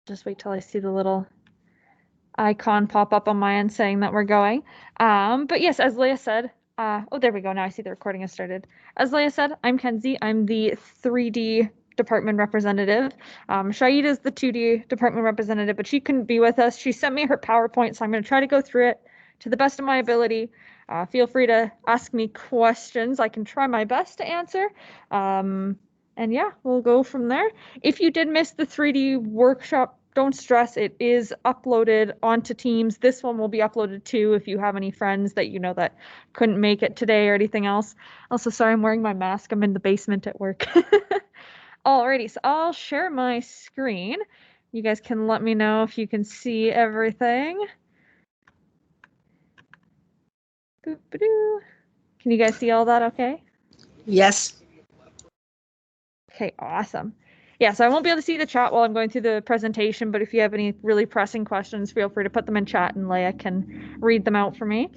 Just wait till I see the little icon pop up on my end saying that we're going. But yes, as Leah said, oh, there we go. Now I see the recording has started. As Leah said, I'm Kenzie. I'm the 3D department representative. Shaid is the 2D department representative, but she couldn't be with us. She sent me her PowerPoint, so I'm going to try to go through it to the best of my ability. Feel free to ask me questions. I can try my best to answer. And yeah, we'll go from there. If you did miss the 3D workshop, don't stress. It is uploaded onto Teams. This one will be uploaded too if you have any friends that you know that couldn't make it today or anything else. Also, sorry, I'm wearing my mask. I'm in the basement at work. Alrighty, so I'll share my screen. You guys can let me know if you can see everything. Boop-a-doo. Can you guys see all that okay? Yes. Okay, awesome. Yeah, so I won't be able to see the chat while I'm going through the presentation, but if you have any really pressing questions, feel free to put them in chat and Leah can read them out for me.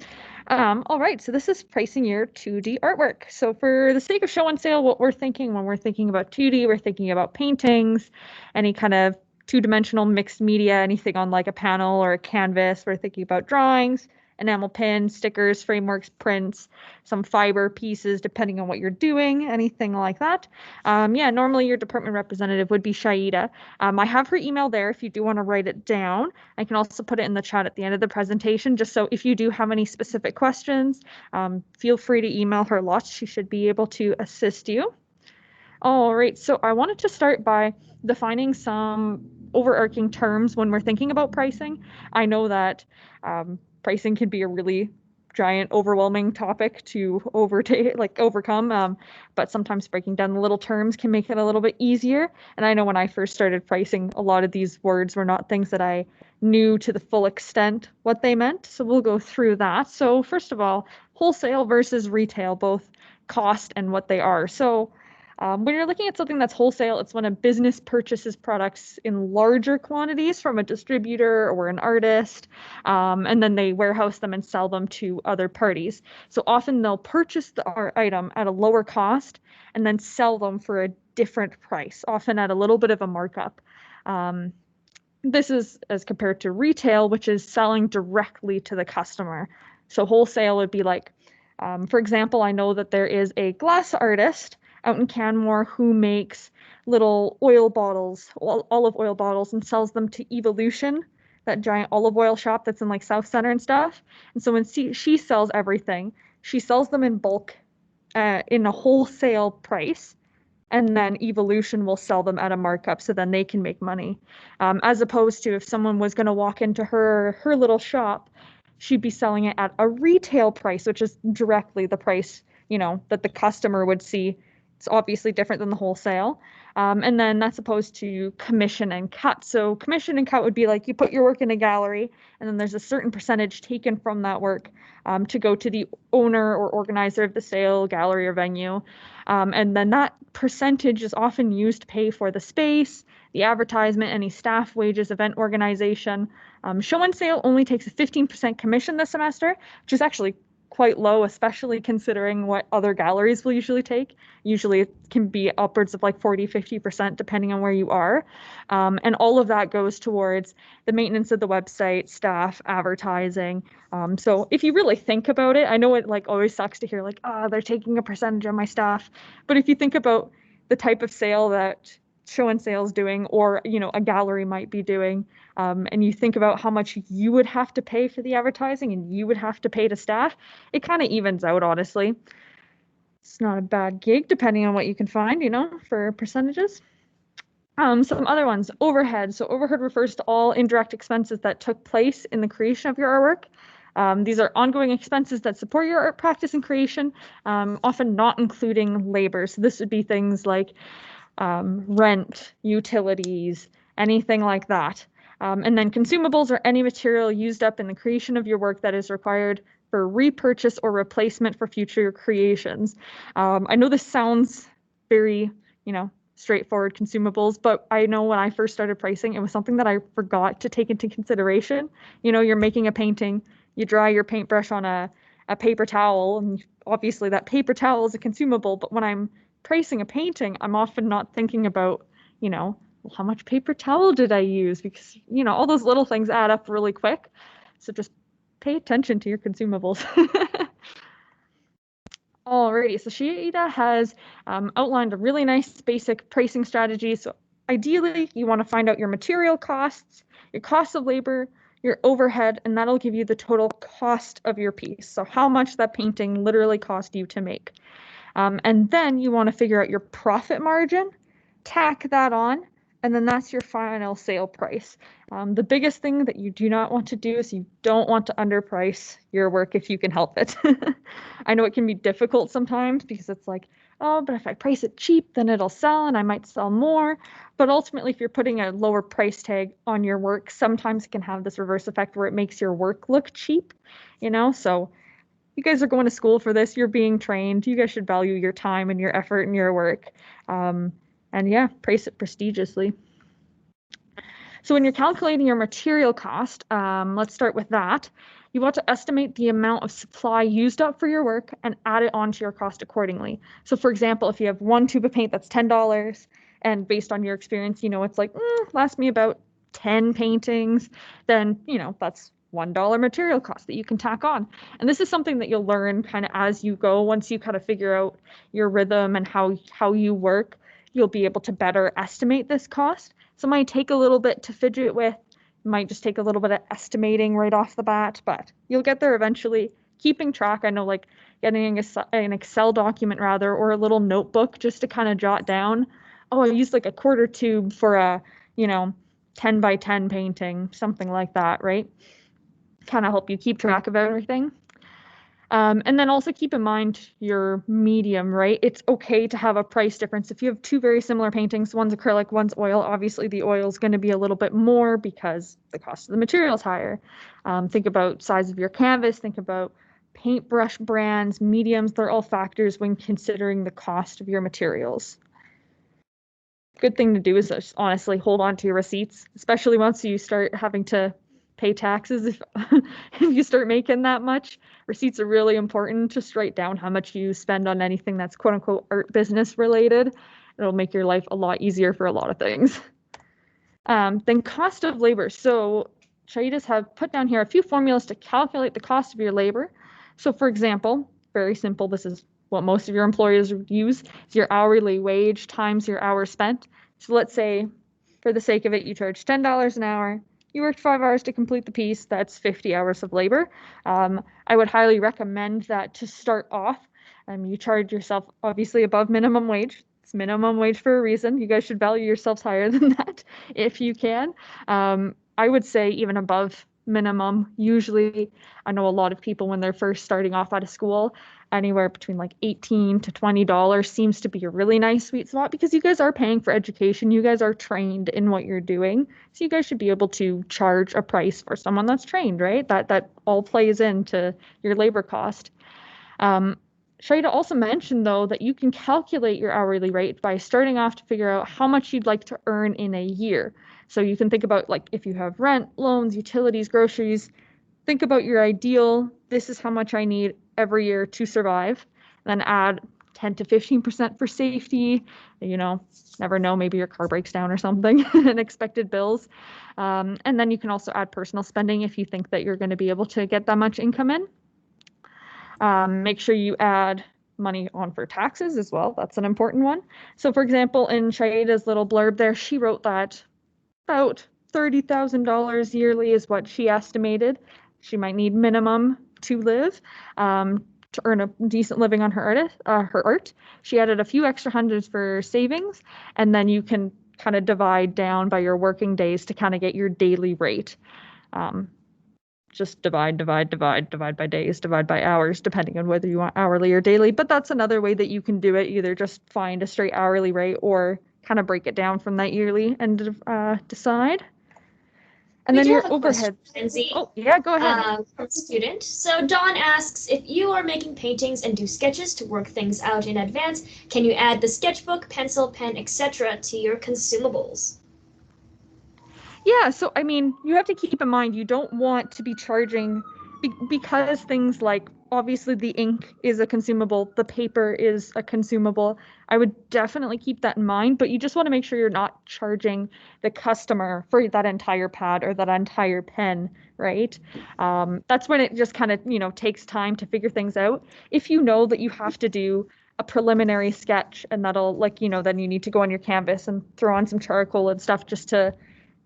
All right, so this is pricing your 2D artwork. So for the sake of show and sale, what we're thinking when we're thinking about 2D, we're thinking about paintings, any kind of two-dimensional mixed media, anything on like a panel or a canvas. We're thinking about drawings, enamel pins, stickers, frameworks, prints, some fiber pieces, depending on what you're doing, anything like that. Yeah, normally your department representative would be Shaida. I have her email there if you do want to write it down. I can also put it in the chat at the end of the presentation, just so if you do have any specific questions, feel free to email her lots. She should be able to assist you. All right, so I wanted to start by defining some overarching terms when we're thinking about pricing. I know that pricing can be a really giant, overwhelming topic to overcome, but sometimes breaking down the little terms can make it a little bit easier. And I know when I first started pricing, a lot of these words were not things that I knew to the full extent what they meant. So we'll go through that. So first of all, wholesale versus retail, both cost and what they are. So when you're looking at something that's wholesale, it's when a business purchases products in larger quantities from a distributor or an artist, and then they warehouse them and sell them to other parties. So often they'll purchase the art item at a lower cost and then sell them for a different price, often at a little bit of a markup. This is as compared to retail, which is selling directly to the customer. So wholesale would be like, for example, I know that there is a glass artist out in Canmore who makes little oil bottles, olive oil bottles, and sells them to Evolution, that giant olive oil shop that's in like South Center and stuff. And so when she sells everything, she sells them in bulk in a wholesale price, and then Evolution will sell them at a markup so then they can make money. As opposed to if someone was going to walk into her little shop, she'd be selling it at a retail price, which is directly the price, that the customer would see. It's obviously different than the wholesale. And then that's opposed to commission and cut. So commission and cut would be like you put your work in a gallery, and then there's a certain percentage taken from that work to go to the owner or organizer of the sale, gallery, or venue. And then that percentage is often used to pay for the space, the advertisement, any staff wages, event organization. Show and sale only takes a 15% commission this semester, which is actually quite low, especially considering what other galleries will usually take. Usually it can be upwards of like 40-50% depending on where you are. And all of that goes towards the maintenance of the website, staff, advertising. So if you really think about it, I know it like always sucks to hear like, oh, they're taking a percentage of my staff. But if you think about the type of sale that show and sale is doing, or a gallery might be doing, and you think about how much you would have to pay for the advertising and you would have to pay to staff, it kind of evens out, honestly. It's not a bad gig depending on what you can find, for percentages. Some other ones, overhead. So overhead refers to all indirect expenses that took place in the creation of your artwork. These are ongoing expenses that support your art practice and creation, often not including labor. So this would be things like rent, utilities, anything like that. And then consumables are any material used up in the creation of your work that is required for repurchase or replacement for future creations. I know this sounds very, straightforward, consumables, but I know when I first started pricing, it was something that I forgot to take into consideration. You're making a painting, you dry your paintbrush on a paper towel, and obviously that paper towel is a consumable, but when I'm pricing a painting, I'm often not thinking about, well, how much paper towel did I use? Because, all those little things add up really quick. So just pay attention to your consumables. Alrighty, so Shida has outlined a really nice basic pricing strategy. So ideally, you want to find out your material costs, your cost of labor, your overhead, and that'll give you the total cost of your piece. So how much that painting literally cost you to make. And then you want to figure out your profit margin, tack that on, and then that's your final sale price. The biggest thing that you do not want to do is you don't want to underprice your work if you can help it. I know it can be difficult sometimes because it's like, oh, but if I price it cheap, then it'll sell and I might sell more. But ultimately, if you're putting a lower price tag on your work, sometimes it can have this reverse effect where it makes your work look cheap, So you guys are going to school for this. You're being trained. You guys should value your time and your effort and your work. And yeah, price it prestigiously. So when you're calculating your material cost, let's start with that. You want to estimate the amount of supply used up for your work and add it onto your cost accordingly. So for example, if you have one tube of paint that's $10, and based on your experience, it's like, lasts me about 10 paintings, then, that's $1 material cost that you can tack on. And this is something that you'll learn kind of as you go. Once you kind of figure out your rhythm and how you work, you'll be able to better estimate this cost. So it might take a little bit to fidget with, might just take a little bit of estimating right off the bat, but you'll get there eventually. Keeping track, I know, like getting an Excel document rather, or a little notebook just to kind of jot down, oh, I used like a quarter tube for a, 10 by 10 painting, something like that, right? Kind of help you keep track of everything. And then also keep in mind your medium, right? It's okay to have a price difference. If you have two very similar paintings, one's acrylic, one's oil, obviously the oil is going to be a little bit more because the cost of the material is higher. Think about size of your canvas, think about paintbrush brands, mediums, they're all factors when considering the cost of your materials. Good thing to do is just honestly hold on to your receipts, especially once you start having to pay taxes. If you start making that much, receipts are really important. Just write down how much you spend on anything that's quote unquote art business related. It'll make your life a lot easier for a lot of things. Then cost of labor. So Shaidas have put down here a few formulas to calculate the cost of your labor. So for example, very simple, this is what most of your employers use, is your hourly wage times your hours spent. So let's say, for the sake of it, you charge $10 an hour. You worked 5 hours to complete the piece. That's 50 hours of labor. I would highly recommend that to start off. You charge yourself obviously above minimum wage. It's minimum wage for a reason. You guys should value yourselves higher than that if you can. I would say even above minimum. Usually, I know a lot of people when they're first starting off out of school, anywhere between like $18 to $20 seems to be a really nice sweet spot because you guys are paying for education. You guys are trained in what you're doing. So you guys should be able to charge a price for someone that's trained, right? That all plays into your labor cost. Shaida also mentioned, though, that you can calculate your hourly rate by starting off to figure out how much you'd like to earn in a year. So you can think about, like, if you have rent, loans, utilities, groceries, think about your ideal, this is how much I need every year to survive, then add 10 to 15% for safety, never know, maybe your car breaks down or something, unexpected bills. And then you can also add personal spending if you think that you're going to be able to get that much income in. Make sure you add money on for taxes as well. That's an important one. So for example, in Shaida's little blurb there, she wrote that about $30,000 yearly is what she estimated she might need minimum to live, to earn a decent living on her art. She added a few extra hundreds for savings, and then you can kind of divide down by your working days to kind of get your daily rate. Just divide by days, divide by hours, depending on whether you want hourly or daily. But that's another way that you can do it. Either just find a straight hourly rate or kind of break it down from that yearly and decide. And then your overhead. Oh, yeah, go ahead. From a student. So Dawn asks, if you are making paintings and do sketches to work things out in advance, can you add the sketchbook, pencil, pen, etc. to your consumables? Yeah, so I mean, you have to keep in mind you don't want to be charging because things like obviously the ink is a consumable, the paper is a consumable. I would definitely keep that in mind, but you just want to make sure you're not charging the customer for that entire pad or that entire pen, right? That's when it just kind of, takes time to figure things out. If you know that you have to do a preliminary sketch and that'll then you need to go on your canvas and throw on some charcoal and stuff just to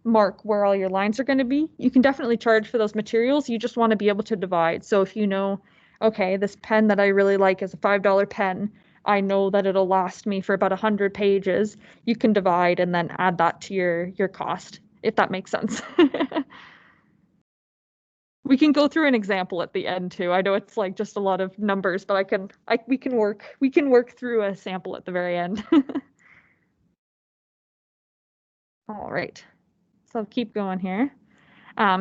mark where all your lines are going to be. You can definitely charge for those materials. You just want to be able to divide. So if you know, okay, this pen that I really like is a $5 pen, I know that it'll last me for about 100 pages. You can divide and then add that to your cost, if that makes sense. We can go through an example at the end too. I know it's like just a lot of numbers, but we can work through a sample at the very end. All right. So I'll keep going here.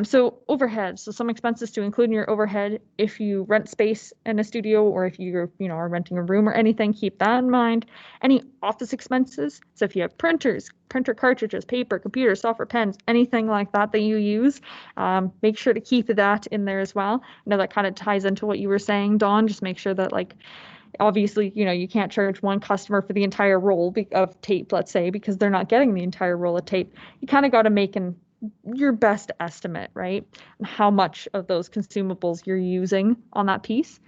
So overhead, so some expenses to include in your overhead if you rent space in a studio or if you're, are renting a room or anything, keep that in mind. Any office expenses, so if you have printers, printer cartridges, paper, computers, software, pens, anything like that that you use, make sure to keep that in there as well. I know that kind of ties into what you were saying, Dawn. Just make sure that obviously, you can't charge one customer for the entire roll of tape, let's say, because they're not getting the entire roll of tape. You kind of got to make your best estimate, right? How much of those consumables you're using on that piece.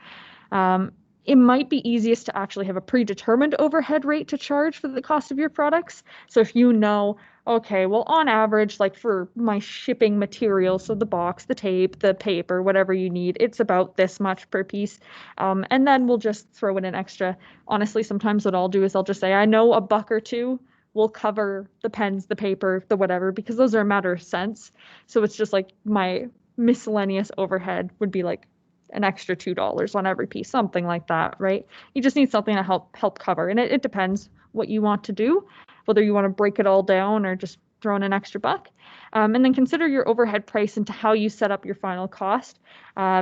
It might be easiest to actually have a predetermined overhead rate to charge for the cost of your products. So if you know, okay, well, on average, like for my shipping materials, so the box, the tape, the paper, whatever you need, it's about this much per piece. And then we'll just throw in an extra. Honestly, sometimes what I'll do is I'll just say, I know a buck or two will cover the pens, the paper, the whatever, because those are a matter of cents. So it's just like my miscellaneous overhead would be like an extra $2 on every piece, something like that, right? You just need something to help cover. And it depends what you want to do, whether you want to break it all down or just throw in an extra buck. And then consider your overhead price into how you set up your final cost,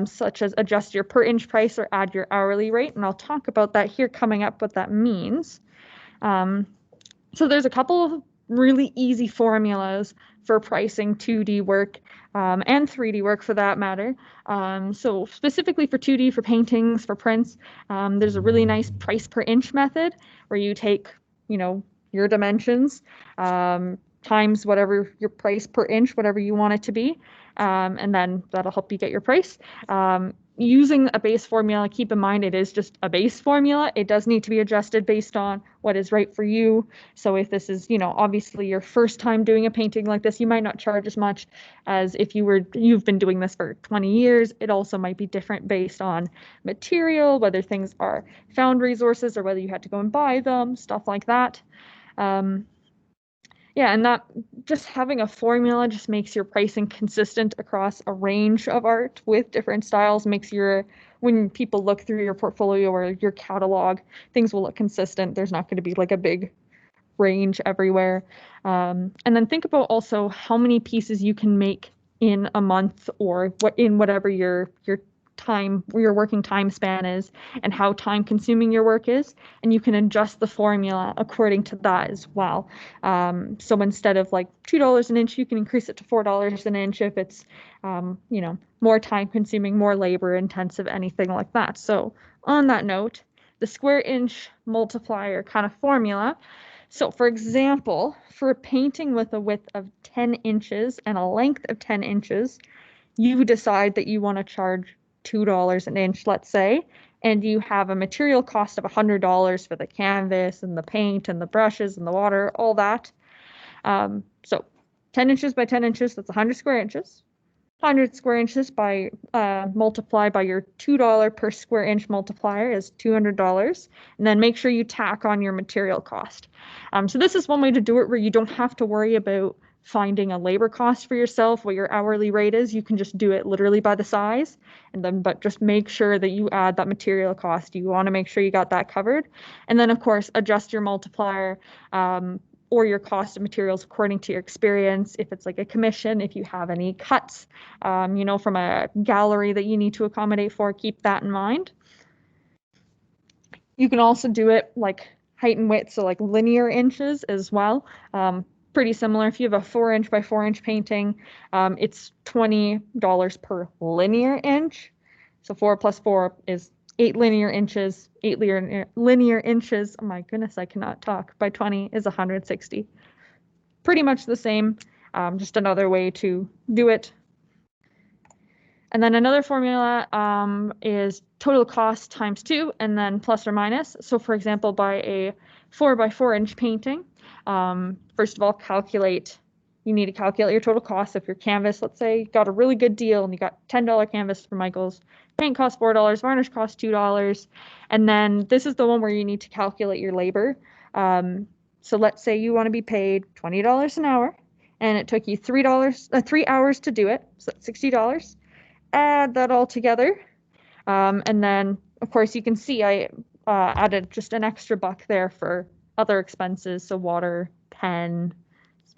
such as adjust your per inch price or add your hourly rate. And I'll talk about that here coming up, what that means. So there's a couple of really easy formulas for pricing 2D work and 3D work for that matter. So specifically for 2D, for paintings, for prints, there's a really nice price per inch method where you take, your dimensions times whatever your price per inch, whatever you want it to be, and then that'll help you get your price. Using a base formula, keep in mind it is just a base formula. It does need to be adjusted based on what is right for you. So if this is, obviously your first time doing a painting like this, you might not charge as much as if you've been doing this for 20 years. It also might be different based on material, whether things are found resources or whether you had to go and buy them, stuff like that. Yeah, and that just having a formula just makes your pricing consistent across a range of art with different styles, when people look through your portfolio or your catalog, things will look consistent. There's not going to be like a big range everywhere. And then think about also how many pieces you can make in a month or in whatever your working time span is, and how time consuming your work is, and you can adjust the formula according to that as well. So instead of like $2 an inch, you can increase it to $4 an inch if it's more time consuming, more labor intensive, anything like that. So on that note, the square inch multiplier kind of formula. So for example, for a painting with a width of 10 inches and a length of 10 inches, you decide that you want to charge $2 an inch, let's say, and you have a material cost of $100 for the canvas and the paint and the brushes and the water, all that. So 10 inches by 10 inches, that's 100 square inches. 100 square inches by multiply by your $2 per square inch multiplier is $200. And then make sure you tack on your material cost. So this is one way to do it where you don't have to worry about finding a labor cost for yourself, what your hourly rate is. You can just do it literally by the size, but just make sure that you add that material cost. You want to make sure you got that covered. And then of course, adjust your multiplier or your cost of materials according to your experience. If it's like a commission, if you have any cuts, from a gallery that you need to accommodate for, keep that in mind. You can also do it like height and width, so like linear inches as well. Pretty similar. If you have a 4-inch by 4-inch painting, it's $20 per linear inch. So 4 plus 4 is 8 linear inches. 8 linear inches, oh my goodness, I cannot talk, by 20 is 160. Pretty much the same, just another way to do it. And then another formula is total cost times 2 and then plus or minus. So for example, by a 4 by 4 inch painting, first of all, you need to calculate your total cost. If your canvas, let's say, got a really good deal and you got $10 canvas from Michael's, paint costs $4, varnish costs $2. And then this is the one where you need to calculate your labor. So let's say you want to be paid $20 an hour and it took you $3 hours to do it. So that's $60. Add that all together. And then, of course, you can see I added just an extra buck there for other expenses. So water, pen,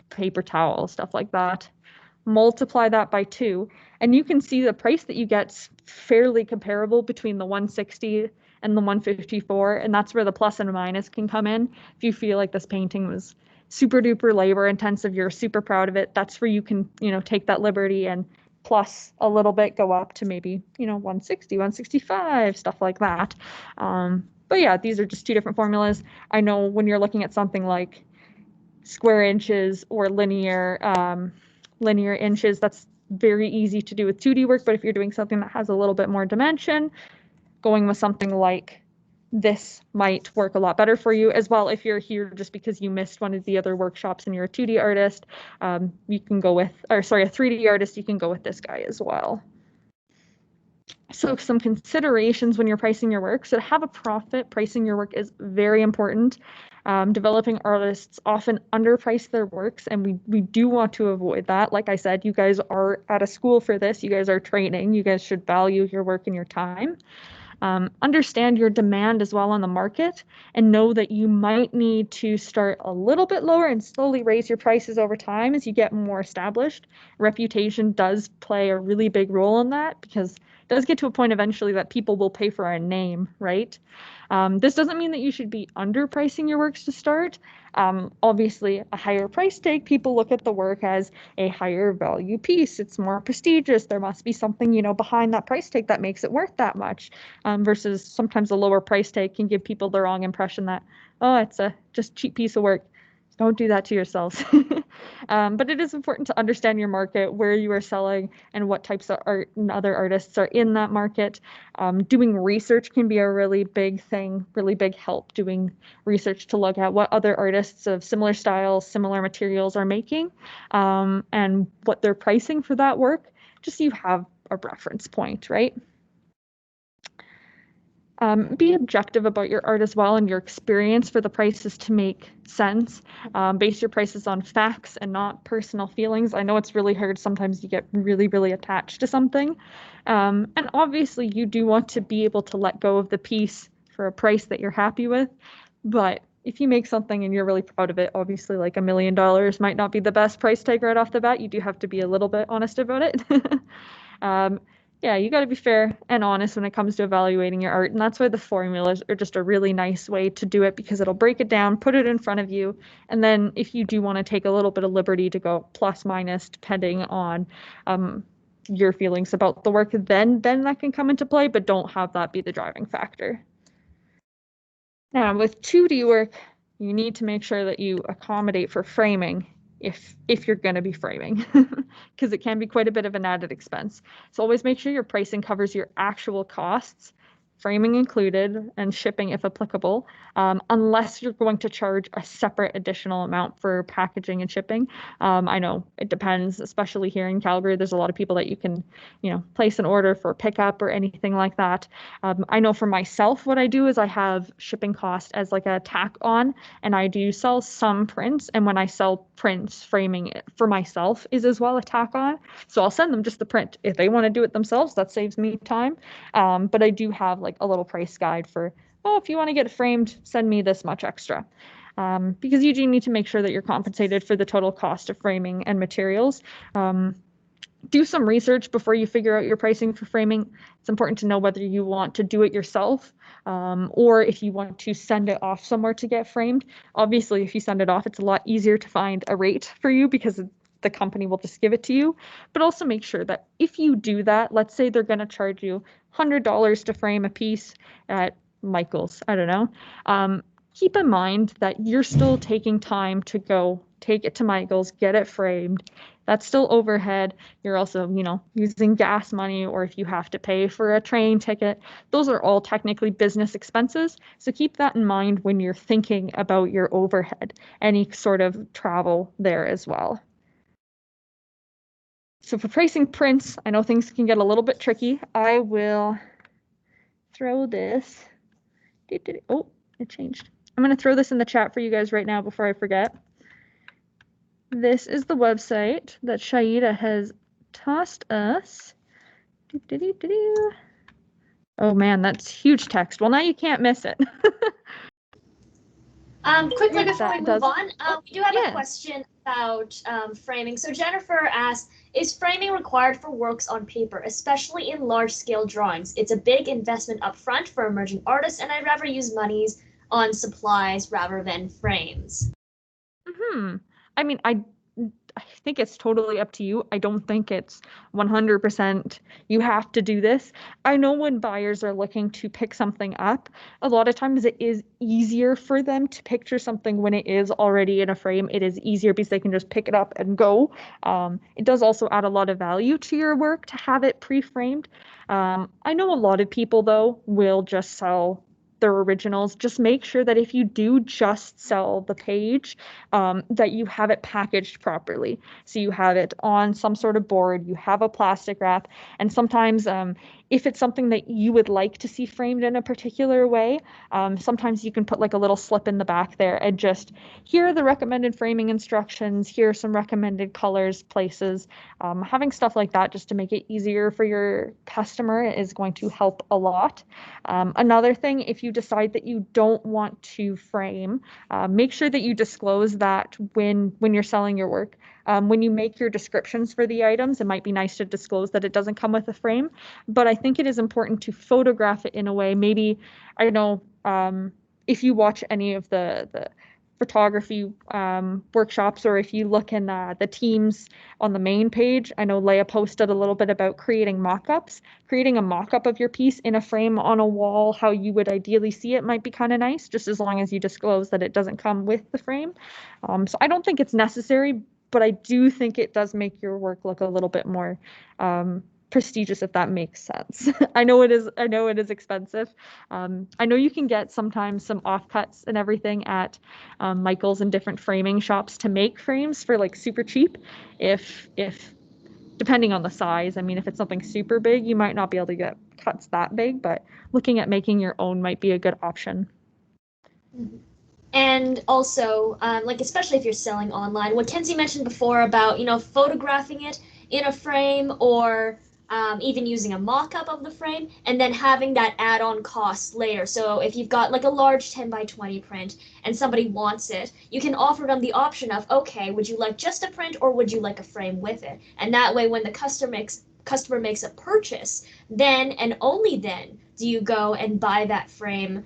paper towel, stuff like that. Multiply that by 2, and you can see the price that you get's fairly comparable between the 160 and the 154, and that's where the plus and minus can come in. If you feel like this painting was super duper labor intensive, you're super proud of it, that's where you can, take that liberty and plus a little bit, go up to maybe, 160, 165, stuff like that. But yeah, these are just two different formulas. I know when you're looking at something like square inches or linear inches, that's very easy to do with 2D work. But if you're doing something that has a little bit more dimension, going with something like this might work a lot better for you as well. If you're here just because you missed one of the other workshops and you're a 2D artist, you can go with, a 3D artist, you can go with this guy as well. So some considerations when you're pricing your work. So to have a profit, pricing your work is very important. Developing artists often underprice their works, and we do want to avoid that. Like I said, you guys are at a school for this. You guys are training. You guys should value your work and your time. Understand your demand as well on the market, and know that you might need to start a little bit lower and slowly raise your prices over time as you get more established. Reputation does play a really big role in that, because it does get to a point eventually that people will pay for a name, right? This doesn't mean that you should be underpricing your works to start. Obviously, a higher price tag, people look at the work as a higher value piece. It's more prestigious. There must be something, behind that price tag that makes it worth that much. Versus sometimes a lower price tag can give people the wrong impression that, oh, it's a just cheap piece of work. Don't do that to yourselves. But it is important to understand your market, where you are selling, and what types of art and other artists are in that market. Doing research can be a really big thing, really big help, doing research to look at what other artists of similar styles, similar materials are making, and what they're pricing for that work, just so you have a reference point, right? Be objective about your art as well and your experience for the prices to make sense. Base your prices on facts and not personal feelings. I know it's really hard. Sometimes you get really, really attached to something. And obviously you do want to be able to let go of the piece for a price that you're happy with. But if you make something and you're really proud of it, obviously like $1 million might not be the best price tag right off the bat. You do have to be a little bit honest about it. Yeah, you got to be fair and honest when it comes to evaluating your art. And that's why the formulas are just a really nice way to do it, because it'll break it down, put it in front of you. And then if you do want to take a little bit of liberty to go plus minus, depending on your feelings about the work, then that can come into play, but don't have that be the driving factor. Now, with 2D work, you need to make sure that you accommodate for framing if you're going to be framing, because it can be quite a bit of an added expense. So always make sure your pricing covers your actual costs, framing included, and shipping if applicable, unless you're going to charge a separate additional amount for packaging and shipping. I know it depends, especially here in Calgary. There's a lot of people that you can, place an order for pickup or anything like that. I know for myself, what I do is I have shipping cost as like a tack on, and I do sell some prints. And when I sell prints, framing it for myself is as well a tack on. So I'll send them just the print. If they want to do it themselves, that saves me time. But I do have like a little price guide for, if you want to get it framed, send me this much extra. Because you do need to make sure that you're compensated for the total cost of framing and materials. Do some research before you figure out your pricing for framing. It's important to know whether you want to do it yourself, or if you want to send it off somewhere to get framed. Obviously, if you send it off, it's a lot easier to find a rate for you, because the company will just give it to you. But also make sure that if you do that, let's say they're going to charge you $100 to frame a piece at Michael's, I don't know. Keep in mind that you're still taking time to go take it to Michael's, get it framed. That's still overhead. You're also, using gas money, or if you have to pay for a train ticket, those are all technically business expenses. So keep that in mind when you're thinking about your overhead, any sort of travel there as well. So for pricing prints, I know things can get a little bit tricky. I will throw this. Oh, it changed. I'm going to throw this in the chat for you guys right now before I forget. This is the website that Shaida has tossed us. Oh man, that's huge text. Well, now you can't miss it. Quickly before we move on, we do have a Yeah. question about framing. So Jennifer asked, is framing required for works on paper, especially in large-scale drawings? It's a big investment up front for emerging artists, and I'd rather use monies on supplies rather than frames. I mean, I think it's totally up to you. I don't think it's 100% you have to do this. I know when buyers are looking to pick something up, a lot of times it is easier for them to picture something when it is already in a frame. It is easier because they can just pick it up and go. It does also add a lot of value to your work to have it pre-framed. I know a lot of people, though, will just sell their originals. Just make sure that if you do just sell the page, that you have it packaged properly. So you have it on some sort of board, you have a plastic wrap, and sometimes if it's something that you would like to see framed in a particular way, sometimes you can put like a little slip in the back there and just, here are the recommended framing instructions, here are some recommended colors, places. Having stuff like that just to make it easier for your customer is going to help a lot. Another thing, if you decide that you don't want to frame, make sure that you disclose that when you're selling your work. When you make your descriptions for the items, it might be nice to disclose that it doesn't come with a frame, but I think it is important to photograph it in a way. Maybe, I don't know, if you watch any of the photography workshops, or if you look in the teams on the main page, I know Leia posted a little bit about creating mock-ups. Creating a mock-up of your piece in a frame on a wall, how you would ideally see it, might be kind of nice, just as long as you disclose that it doesn't come with the frame. So I don't think it's necessary, but I do think it does make your work look a little bit more prestigious, if that makes sense. I know it is expensive. I know you can get sometimes some offcuts and everything at Michael's and different framing shops to make frames for like super cheap. If depending on the size, I mean, if it's something super big, you might not be able to get cuts that big, but looking at making your own might be a good option. And also, like especially if you're selling online, what Kenzie mentioned before about photographing it in a frame, or even using a mock-up of the frame, and then having that add-on cost later. So if you've got like a large 10 by 20 print and somebody wants it, you can offer them the option of, okay, would you like just a print or would you like a frame with it? And that way, when the customer makes a purchase, then and only then do you go and buy that frame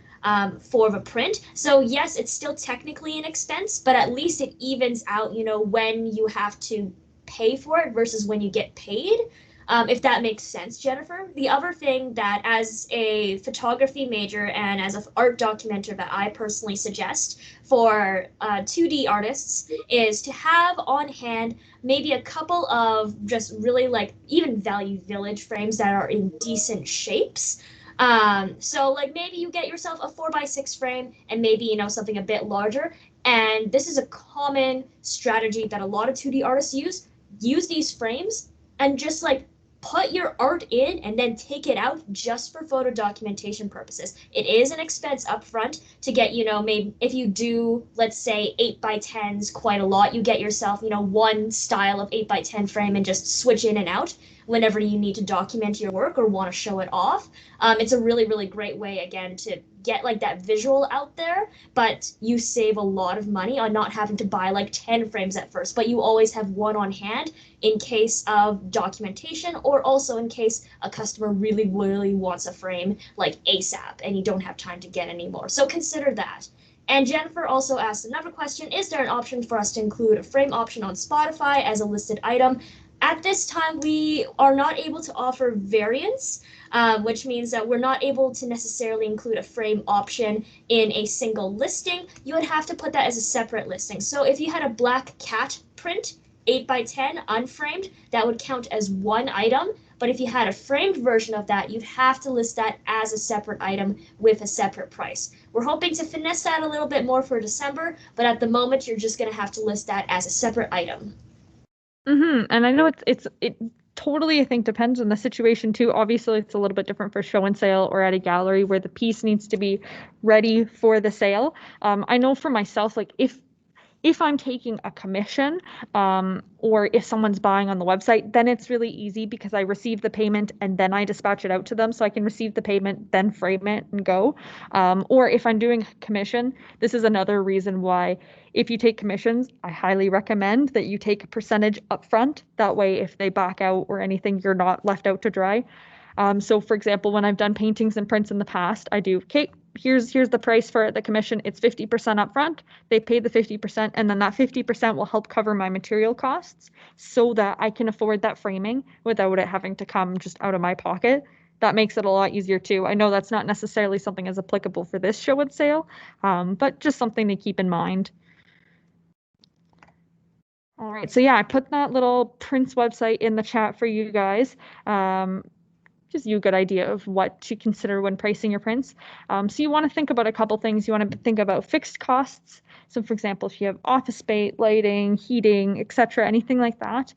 for the print. So yes, it's still technically an expense, but at least it evens out, when you have to pay for it versus when you get paid. If that makes sense, Jennifer. The other thing that, as a photography major and as an art documenter, that I personally suggest for 2D artists is to have on hand maybe a couple of just really like even Value Village frames that are in decent shapes. So like maybe you get yourself a 4x6 frame and maybe, something a bit larger. And this is a common strategy that a lot of 2D artists use. Use these frames and just like put your art in and then take it out just for photo documentation purposes. It is an expense up front to get, maybe if you do, let's say 8x10s quite a lot, you get yourself, one style of 8x10 frame and just switch in and out whenever you need to document your work or want to show it off. It's a really, really great way, again, to get like that visual out there, but you save a lot of money on not having to buy like 10 frames at first, but you always have one on hand in case of documentation, or also in case a customer really, really wants a frame like ASAP and you don't have time to get any more. So consider that. And Jennifer also asked another question, is there an option for us to include a frame option on Spotify as a listed item? At this time, we are not able to offer variants, which means that we're not able to necessarily include a frame option in a single listing. You would have to put that as a separate listing. So if you had a black cat print, 8 by 10 unframed, that would count as one item. But if you had a framed version of that, you'd have to list that as a separate item with a separate price. We're hoping to finesse that a little bit more for December, but at the moment, you're just going to have to list that as a separate item. And I know it totally, I think, depends on the situation too. Obviously, it's a little bit different for show and sale or at a gallery where the piece needs to be ready for the sale. I know for myself, like if I'm taking a commission, or if someone's buying on the website, then it's really easy because I receive the payment and then I dispatch it out to them. So I can receive the payment, then frame it and go. Or if I'm doing commission, this is another reason why if you take commissions, I highly recommend that you take a percentage upfront. That way, if they back out or anything, you're not left out to dry. So for example, when I've done paintings and prints in the past, I do, okay, here's the price for the commission. It's 50% upfront. They pay the 50%, and then that 50% will help cover my material costs so that I can afford that framing without it having to come just out of my pocket. That makes it a lot easier too. I know that's not necessarily something as applicable for this show and sale, but just something to keep in mind. All right, so yeah, I put that little Prince website in the chat for you guys. Gives you a good idea of what to consider when pricing your prints. So you want to think about a couple things. You want to think about fixed costs. So for example, if you have office space, lighting, heating, etc., anything like that,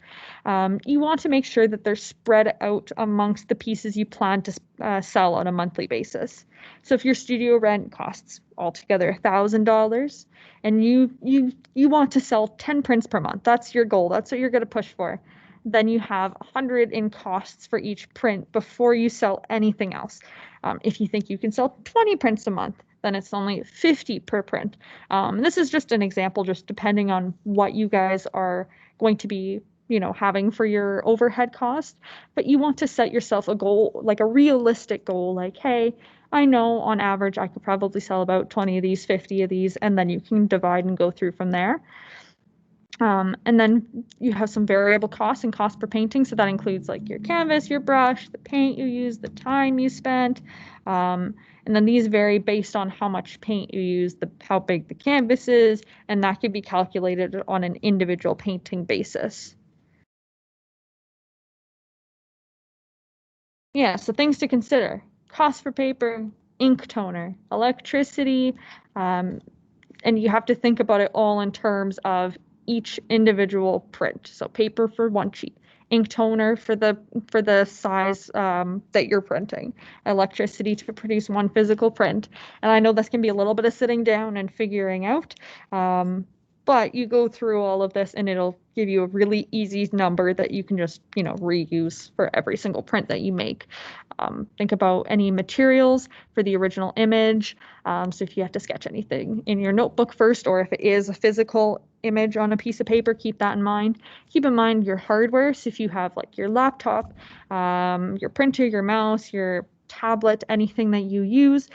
you want to make sure that they're spread out amongst the pieces you plan to sell on a monthly basis. So if your studio rent costs altogether $1,000 and you want to sell 10 prints per month, that's your goal. That's what you're going to push for. Then you have 100 in costs for each print before you sell anything else. If you think you can sell 20 prints a month, then it's only 50 per print. This is just an example, just depending on what you guys are going to be, having for your overhead cost. But you want to set yourself a goal, like a realistic goal, like, hey, I know on average I could probably sell about 20 of these, 50 of these, and then you can divide and go through from there. And then you have some variable costs and cost per painting. So that includes like your canvas, your brush, the paint you use, the time you spent. And then these vary based on how much paint you use, how big the canvas is, and that can be calculated on an individual painting basis. Yeah, so things to consider. Cost for paper, ink toner, electricity, and you have to think about it all in terms of each individual print. So paper for one sheet, ink toner for the size that you're printing, electricity to produce one physical print. And I know this can be a little bit of sitting down and figuring out, but you go through all of this and it'll give you a really easy number that you can just, reuse for every single print that you make. Think about any materials for the original image. So if you have to sketch anything in your notebook first, or if it is a physical image on a piece of paper, keep that in mind. Keep in mind your hardware. So if you have like your laptop, your printer, your mouse, your tablet, anything that you use,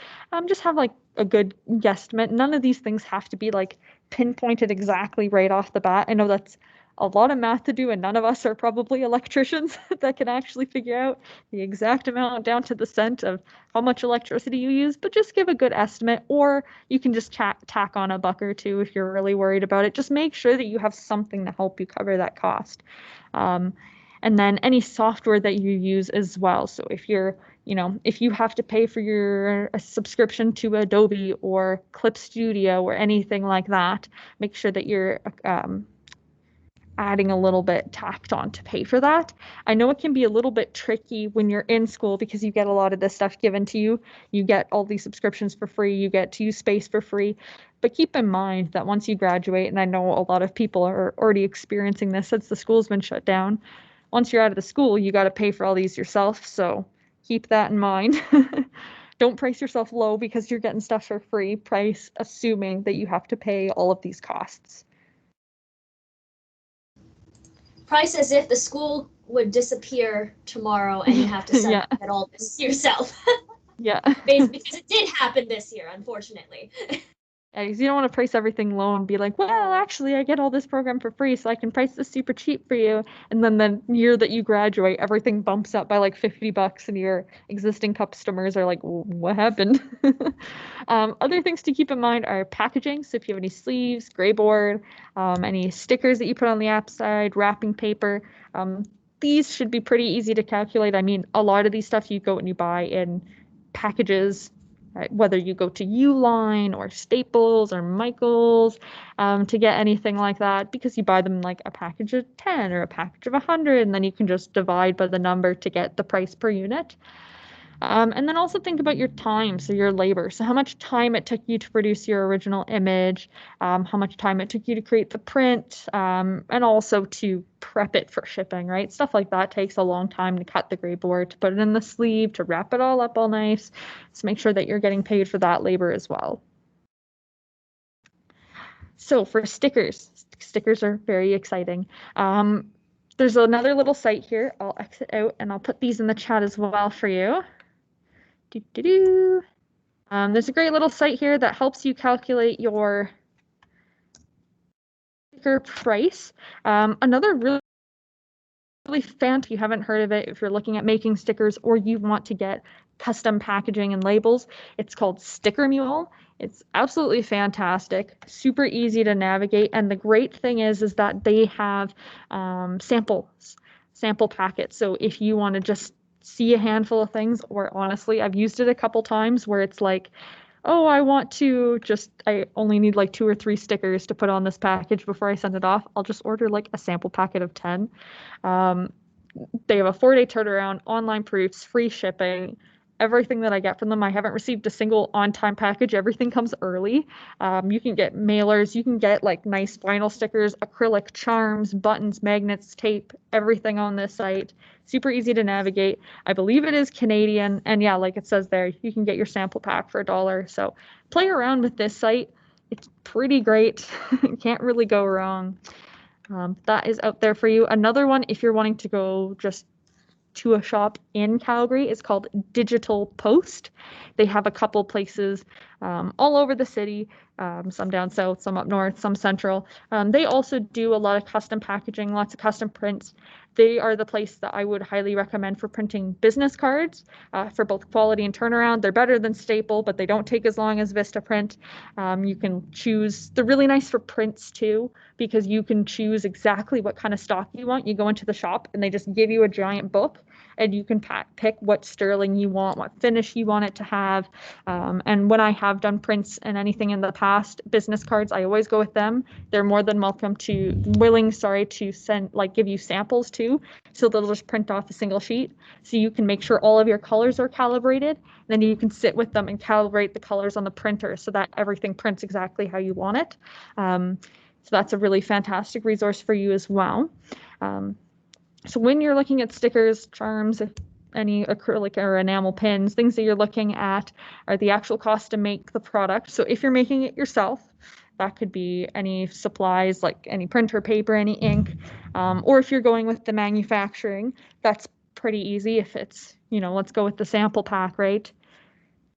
just have like a good guesstimate. None of these things have to be like pinpointed exactly right off the bat. I know that's a lot of math to do, and none of us are probably electricians that can actually figure out the exact amount down to the cent of how much electricity you use, but just give a good estimate, or you can just tack on a buck or two if you're really worried about it. Just make sure that you have something to help you cover that cost. And then any software that you use as well. So if if you have to pay for your subscription to Adobe or Clip Studio or anything like that, make sure that you're adding a little bit tacked on to pay for that. I know it can be a little bit tricky when you're in school because you get a lot of this stuff given to you. You get all these subscriptions for free, you get to use space for free. But keep in mind that once you graduate, and I know a lot of people are already experiencing this since the school's been shut down, once you're out of the school, you got to pay for all these yourself. So keep that in mind. Don't price yourself low because you're getting stuff for free. Price assuming that you have to pay all of these costs. Price as if the school would disappear tomorrow and you have to set it all this yourself. Yeah. Because it did happen this year, unfortunately. Yeah, 'cause you don't want to price everything low and be like, well, actually, I get all this program for free, so I can price this super cheap for you. And then the year that you graduate, everything bumps up by like $50, and your existing customers are like, what happened? Other things to keep in mind are packaging. So if you have any sleeves, gray board, any stickers that you put on the outside, wrapping paper, these should be pretty easy to calculate. I mean, a lot of these stuff you go and you buy in packages, right? Whether you go to Uline or Staples or Michaels to get anything like that, because you buy them like a package of 10 or a package of 100, and then you can just divide by the number to get the price per unit. And then also think about your time, so your labor. So how much time it took you to produce your original image, how much time it took you to create the print, and also to prep it for shipping, right? Stuff like that takes a long time to cut the gray board, to put it in the sleeve, to wrap it all up all nice. So make sure that you're getting paid for that labor as well. So for stickers, stickers are very exciting. There's another little site here. I'll exit out and I'll put these in the chat as well for you. There's a great little site here that helps you calculate your sticker price. Another really fancy, if you haven't heard of it, if you're looking at making stickers or you want to get custom packaging and labels, it's called Sticker Mule. It's absolutely fantastic, super easy to navigate, and the great thing is that they have sample packets. So if you want to just see a handful of things, or honestly, I've used it a couple times where it's like, oh, I only need like 2 or 3 stickers to put on this package before I send it off. I'll just order like a sample packet of 10. Um, they have a 4-day turnaround, online proofs, free shipping. Everything that I get from them, I haven't received a single on-time package. Everything comes early. You can get mailers, you can get like nice vinyl stickers, acrylic charms, buttons, magnets, tape, everything on this site. Super easy to navigate. I believe it is Canadian, and yeah, like it says there, you can get your sample pack for $1. So play around with this site. It's pretty great. Can't really go wrong. That is out there for you. Another one, if you're wanting to go just to a shop in Calgary, is called Digital Post. They have a couple places all over the city, some down south, some up north, some central. They also do a lot of custom packaging, lots of custom prints. They are the place that I would highly recommend for printing business cards for both quality and turnaround. They're better than Staple, but they don't take as long as Vistaprint. You can choose, they're really nice for prints too, because you can choose exactly what kind of stock you want. You go into the shop and they just give you a giant book, and you can pick what sterling you want, what finish you want it to have. And when I have done prints and anything in the past, business cards, I always go with them. They're more than willing to send, like, give you samples too. So they'll just print off a single sheet. So you can make sure all of your colors are calibrated. Then you can sit with them and calibrate the colors on the printer so that everything prints exactly how you want it. So that's a really fantastic resource for you as well. So when you're looking at stickers, charms, any acrylic or enamel pins, things that you're looking at are the actual cost to make the product. So if you're making it yourself, that could be any supplies like any printer paper, any ink, or if you're going with the manufacturing, that's pretty easy. If it's, let's go with the sample pack, right?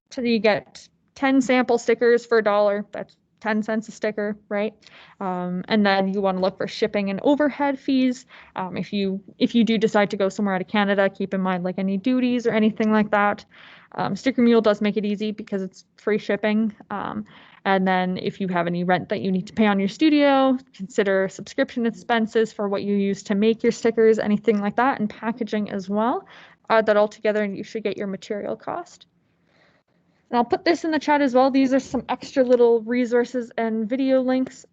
So you get 10 sample stickers for $1. That's 10 cents a sticker, right? And then you want to look for shipping and overhead fees. If you do decide to go somewhere out of Canada, keep in mind like any duties or anything like that. Sticker Mule does make it easy because it's free shipping. And then if you have any rent that you need to pay on your studio, consider subscription expenses for what you use to make your stickers, anything like that, and packaging as well. Add that all together and you should get your material cost. And I'll put this in the chat as well. These are some extra little resources and video links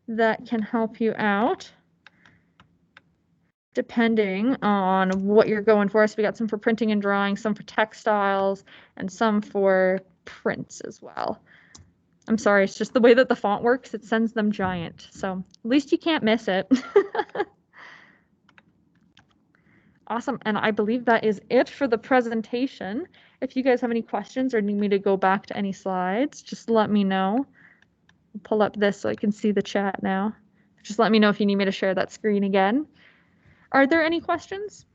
that can help you out depending on what you're going for. So we got some for printing and drawing, some for textiles, and some for prints as well. I'm sorry, it's just the way that the font works. It sends them giant. So at least you can't miss it. Awesome. And I believe that is it for the presentation. If you guys have any questions or need me to go back to any slides, just let me know. I'll pull up this so I can see the chat now. Just let me know if you need me to share that screen again. Are there any questions?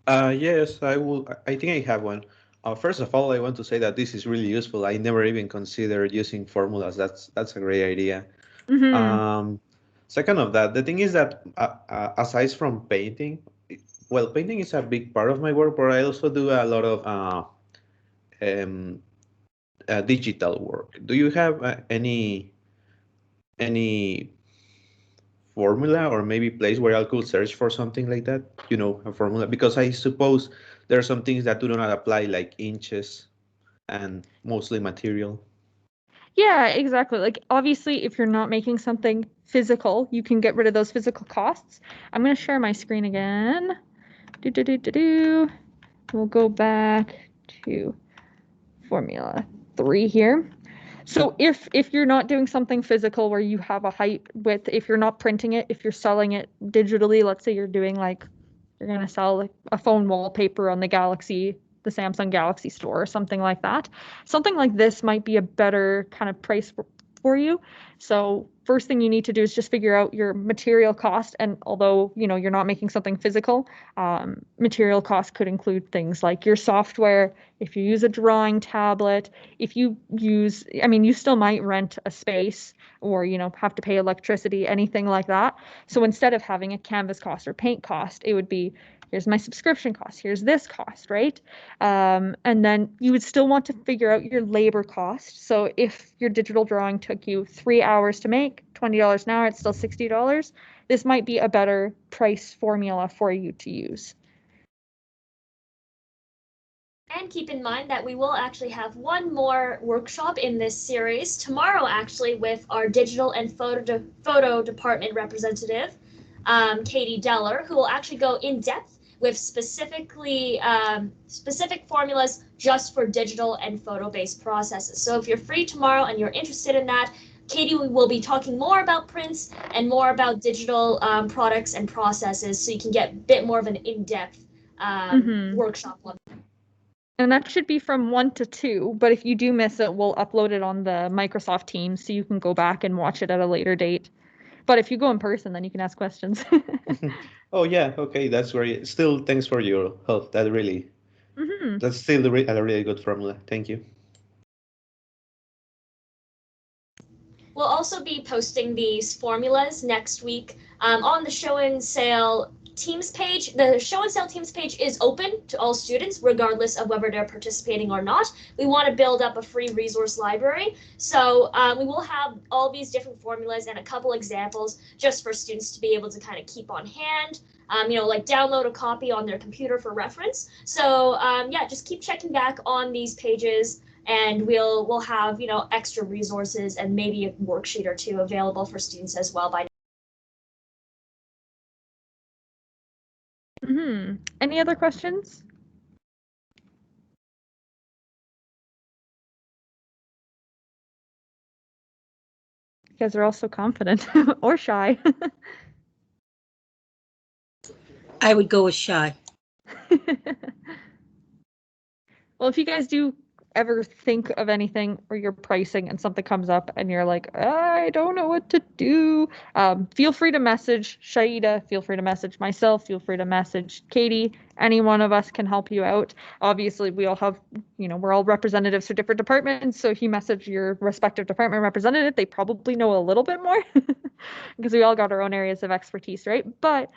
Yes, I will. I think I have one. First of all, I want to say that this is really useful. I never even considered using formulas. That's a great idea. Hmm. Um, Second of that, the thing is that aside from painting, well, painting is a big part of my work, but I also do a lot of um, digital work. Do you have any formula or maybe place where I could search for something like that? You know, a formula, because I suppose there are some things that do not apply, like inches and mostly material. Yeah, exactly. Like obviously, if you're not making something physical, you can get rid of those physical costs. I'm gonna share my screen again. Do do do do do. We'll go back to Formula 3 here. So if you're not doing something physical where you have a height width, if you're not printing it, if you're selling it digitally, let's say you're doing like you're gonna sell like a phone wallpaper on the Samsung Galaxy store or something like that. Something like this might be a better kind of price for you. So first thing you need to do is just figure out your material cost. And although, you're not making something physical, material cost could include things like your software, if you use a drawing tablet, if you use, I mean, you still might rent a space or, have to pay electricity, anything like that. So instead of having a canvas cost or paint cost, it would be, here's my subscription cost, here's this cost, right? And then you would still want to figure out your labor cost. So if your digital drawing took you 3 hours to make, $20 an hour, it's still $60. This might be a better price formula for you to use. And keep in mind that we will actually have one more workshop in this series tomorrow, actually, with our digital and photo department representative, Katie Deller, who will actually go in depth with specific formulas just for digital and photo-based processes. So if you're free tomorrow and you're interested in that, Katie will be talking more about prints and more about digital products and processes, so you can get a bit more of an in-depth workshop on. And that should be from 1 to 2, but if you do miss it, we'll upload it on the Microsoft Teams so you can go back and watch it at a later date. But if you go in person, then you can ask questions. Oh yeah, okay, that's great. Still, thanks for your help. That's still a really good formula. Thank you. We'll also be posting these formulas next week on the Show and Sale Teams page. The Show and Sale Teams page is open to all students, regardless of whether they're participating or not. We want to build up a free resource library. So we will have all these different formulas and a couple examples just for students to be able to kind of keep on hand. Like download a copy on their computer for reference. So yeah, just keep checking back on these pages, and we'll have extra resources and maybe a worksheet or two available for students as well by. Any other questions? You guys are all so confident or shy. I would go with shy. Well, if you guys do ever think of anything or you're pricing and something comes up and you're like, I don't know what to do, feel free to message Shaida, feel free to message myself, feel free to message Katie. Any one of us can help you out. Obviously, we all have, we're all representatives for different departments. So if you message your respective department representative, they probably know a little bit more because we all got our own areas of expertise, right? But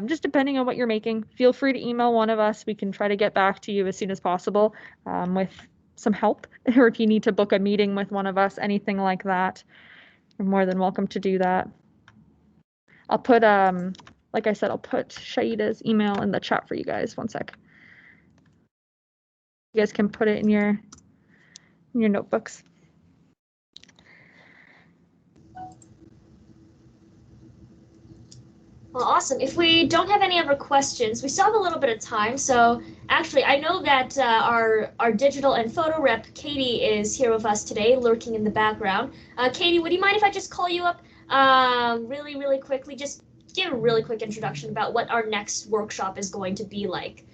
just depending on what you're making, feel free to email one of us. We can try to get back to you as soon as possible with some help, or if you need to book a meeting with one of us, anything like that, you're more than welcome to do that. I'll put, like I said, I'll put Shaida's email in the chat for you guys. One sec. You guys can put it in your notebooks. Well, awesome. If we don't have any other questions, we still have a little bit of time. So actually, I know that our digital and photo rep, Katie, is here with us today, lurking in the background. Katie, would you mind if I just call you up really, really quickly? Just give a really quick introduction about what our next workshop is going to be like,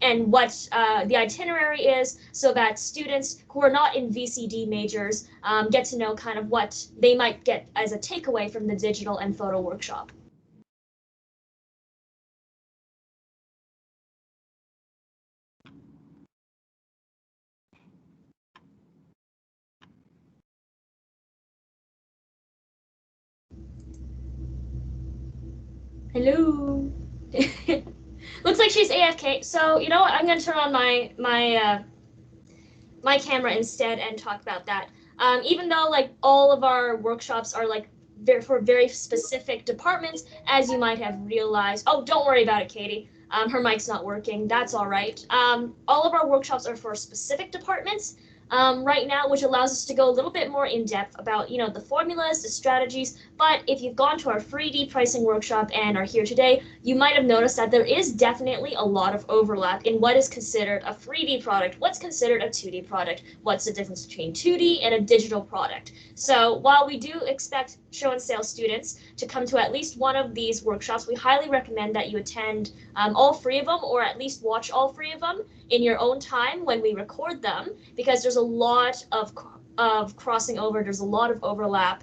and what the itinerary is, so that students who are not in VCD majors get to know kind of what they might get as a takeaway from the digital and photo workshop. Hello. Looks like she's AFK. So you know what? I'm gonna turn on my camera instead and talk about that. Even though like all of our workshops are like for very specific departments, as you might have realized. Oh, don't worry about it, Katie. Her mic's not working. That's all right. All of our workshops are for specific departments right now, which allows us to go a little bit more in depth about, you know, the formulas, the strategies. But if you've gone to our 3D pricing workshop and are here today, you might have noticed that there is definitely a lot of overlap in what is considered a 3D product, what's considered a 2D product, what's the difference between 2D and a digital product. So while we do expect show and sale students to come to at least one of these workshops, we highly recommend that you attend all 3 of them, or at least watch all 3 of them in your own time when we record them, because there's a lot of crossing over, there's a lot of overlap.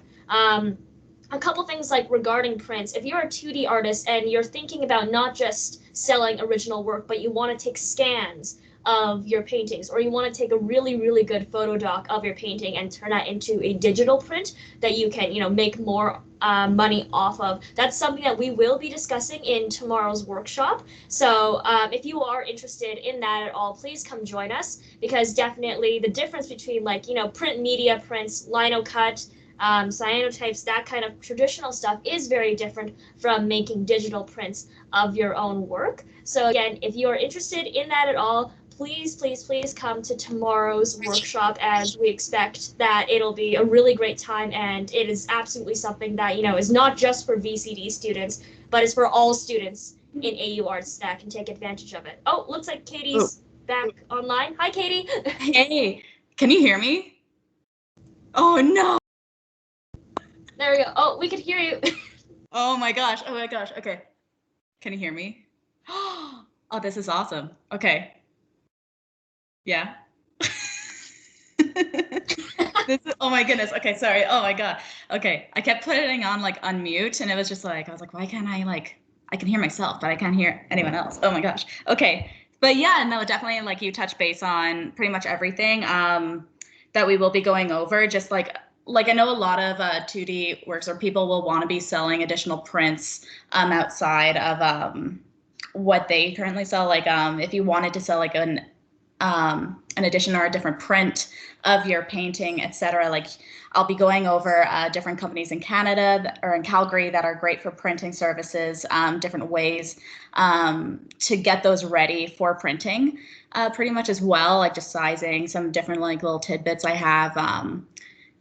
A couple things like regarding prints. If you're a 2D artist and you're thinking about not just selling original work, but you want to take scans of your paintings, or you want to take a really, really good photo doc of your painting and turn that into a digital print that you can, you know, make more money off of. That's something that we will be discussing in tomorrow's workshop. So if you are interested in that at all, please come join us, because definitely the difference between like, you know, print media prints, lino cut, cyanotypes, that kind of traditional stuff is very different from making digital prints of your own work. So again, if you are interested in that at all, please, please, please come to tomorrow's workshop, as we expect that it'll be a really great time, and it is absolutely something that, you know, is not just for VCD students, but it's for all students in AU Arts that can take advantage of it. Oh, looks like Katie's back online. Hi, Katie. Hey, can you hear me? Oh no. There we go. Oh, we could hear you. Oh my gosh. Oh my gosh. Okay. Can you hear me? Oh, this is awesome. Okay. Yeah. Oh my goodness. Okay, sorry. Oh my God. Okay. I kept putting on like unmute, and it was just like, I was like, why can't I can hear myself, but I can't hear anyone else. Oh my gosh. Okay. But yeah, no, definitely like you touch base on pretty much everything that we will be going over. Just like I know a lot of 2D works, or people will want to be selling additional prints outside of what they currently sell. Like if you wanted to sell like an edition or a different print of your painting, etc. Like I'll be going over different companies in Canada or in Calgary that are great for printing services, different ways to get those ready for printing pretty much as well, like just sizing, some different like little tidbits I have.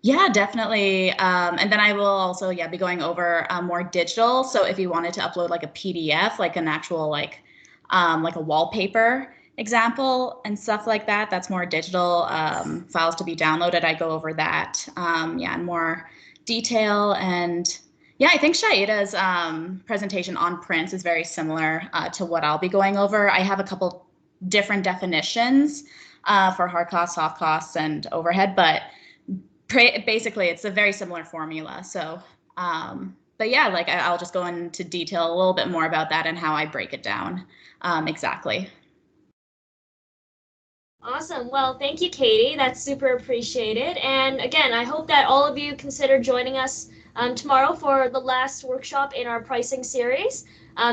Yeah, definitely. And then I will also, be going over more digital. So if you wanted to upload like a PDF, like an actual like a wallpaper example and stuff like that, that's more digital files to be downloaded. I go over that, in more detail. And yeah, I think Shaida's presentation on prints is very similar to what I'll be going over. I have a couple different definitions for hard costs, soft costs, and overhead, but basically it's a very similar formula. So but yeah, like I'll just go into detail a little bit more about that and how I break it down exactly. Awesome. Well, thank you, Katie. That's super appreciated. And again, I hope that all of you consider joining us tomorrow for the last workshop in our pricing series.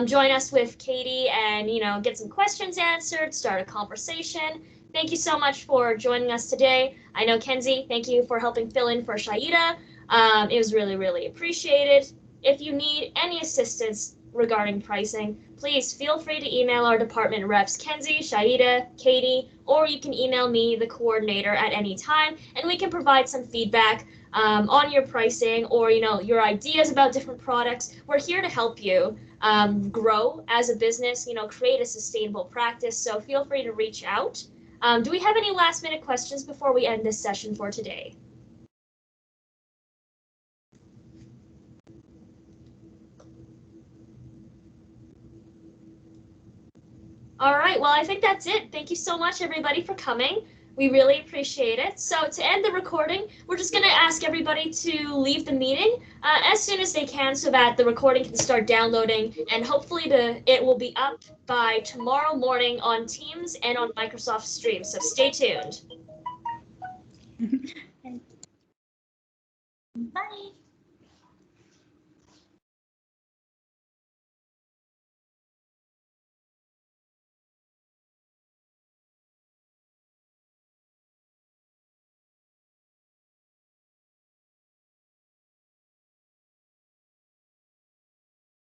Join us with Katie and, you know, get some questions answered, start a conversation. Thank you so much for joining us today. I know, Kenzie, thank you for helping fill in for Shaida. It was really, really appreciated. If you need any assistance regarding pricing, please feel free to email our department reps, Kenzie, Shaida, Katie, or you can email me, the coordinator, at any time, and we can provide some feedback on your pricing, or, you know, your ideas about different products. We're here to help you grow as a business, you know, create a sustainable practice. So feel free to reach out. Do we have any last minute questions before we end this session for today? All right, well, I think that's it. Thank you so much, everybody, for coming. We really appreciate it. So to end the recording, we're just going to ask everybody to leave the meeting as soon as they can, so that the recording can start downloading, and hopefully it will be up by tomorrow morning on Teams and on Microsoft Stream. So stay tuned. Bye.